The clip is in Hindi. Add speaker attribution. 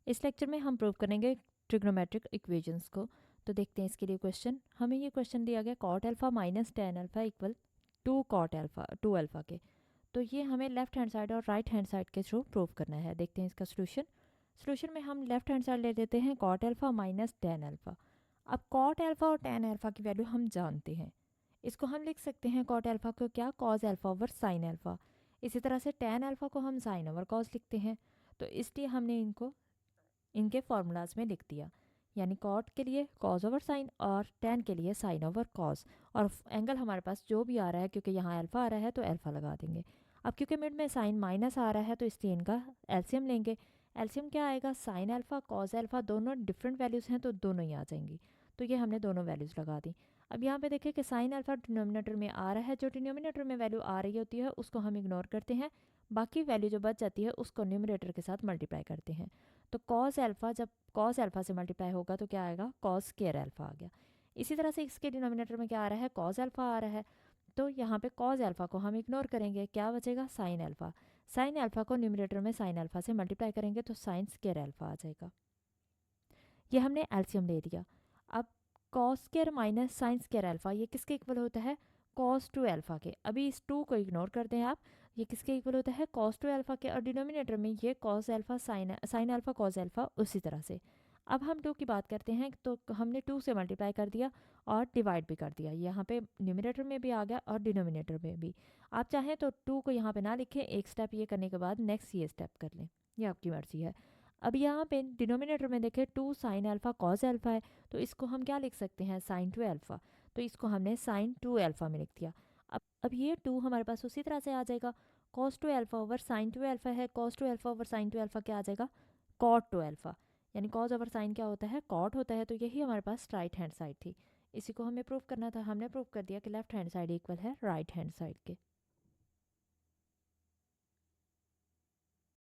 Speaker 1: इस लेक्चर में हम प्रूव करेंगे ट्रिग्नोमेट्रिक इक्वेशंस को। तो देखते हैं इसके लिए क्वेश्चन। हमें ये क्वेश्चन दिया गया cot alpha minus tan alpha equal to cot alpha two alpha के। तो ये हमें लेफ्ट हैंड साइड और राइट हैंड साइड के थ्रू प्रूव करना है। देखते हैं इसका सोल्यूशन में हम लेफ्ट हैंड साइड ले लेते हैं cot alpha minus tan alpha. अब कॉट अल्फा और टेन अल्फा की वैल्यू हम जानते हैं, इसको हम लिख सकते हैं कॉट अल्फा को क्या, cause alpha over sine alpha. इसी तरह से टेन अल्फा को हम साइन ओवर कॉज लिखते हैं। तो इसलिए हमने इनको इनके फॉर्मूलाज में लिख दिया, यानी कॉट के लिए कॉज ओवर साइन और टेन के लिए साइन ओवर कॉज। और एंगल हमारे पास जो भी आ रहा है, क्योंकि यहाँ अल्फा आ रहा है तो अल्फा लगा देंगे। अब क्योंकि मिड में साइन माइनस आ रहा है तो इसलिए इनका एलसीएम लेंगे। एलसीएम क्या आएगा, साइन अल्फा कॉज अल्फा दोनों डिफरेंट वैल्यूज़ हैं तो दोनों ही आ जाएंगी। तो ये हमने दोनों वैल्यूज़ लगा दी। अब यहाँ पे देखिए कि साइन अल्फा डिनोमिनेटर में आ रहा है, जो डिनोमिनेटर में वैल्यू आ रही होती है उसको हम इग्नोर करते हैं, बाकी वैल्यू जो बच जाती है उसको न्यूमरेटर के साथ मल्टीप्लाई करते हैं। तो कॉस अल्फा जब कॉस अल्फा से मल्टीप्लाई होगा तो क्या आएगा, कॉस स्क्वायर अल्फा आ गया। इसी तरह से इसके डिनोमिनेटर में क्या आ रहा है, कॉस अल्फा आ रहा है, तो यहाँ पे कॉस अल्फा को हम इग्नोर करेंगे, क्या बचेगा, साइन अल्फा। साइन अल्फा को न्यूमरेटर में साइन अल्फा से मल्टीप्लाई करेंगे तो साइन स्क्वायर अल्फा आ जाएगा। ये हमने एलसीएम ले लिया। अब cos square minus sine square alpha ये किसके इक्वल होता है, कॉस टू अल्फा के। अभी इस टू को इग्नोर करते हैं आप, ये किसके इक्वल होता है, कॉस टू अल्फा के। और डिनोमिनेटर में ये cos alpha sign alpha cos alpha उसी तरह से। अब हम टू की बात करते हैं तो हमने टू से मल्टीप्लाई कर दिया और डिवाइड भी कर दिया, यहाँ पे न्यूमिनेटर में भी आ गया और डिनोमिनेटर में भी। आप चाहें तो टू को यहाँ पे ना लिखें, एक स्टेप ये करने के बाद नेक्स्ट ये स्टेप कर लें, ये आपकी मर्जी है। अब यहाँ पे डिनोमिनेटर में देखें two sine alpha cos alpha है, तो इसको हम क्या लिख सकते हैं, साइन टू अल्फा। तो इसको हमने साइन टू अल्फा में लिख दिया। अब ये टू हमारे पास उसी तरह से आ जाएगा, cos two alpha over sine two alpha है, cos two alpha over sine two alpha क्या आ जाएगा, कॉट टू अल्फा। यानी कॉस ओवर साइन क्या होता है, कॉट होता है। तो यही हमारे पास राइट हैंड साइड थी, इसी को हमें प्रूव करना था। हमने प्रूव कर दिया कि लेफ्ट हैंड साइड इक्वल है राइट हैंड साइड के।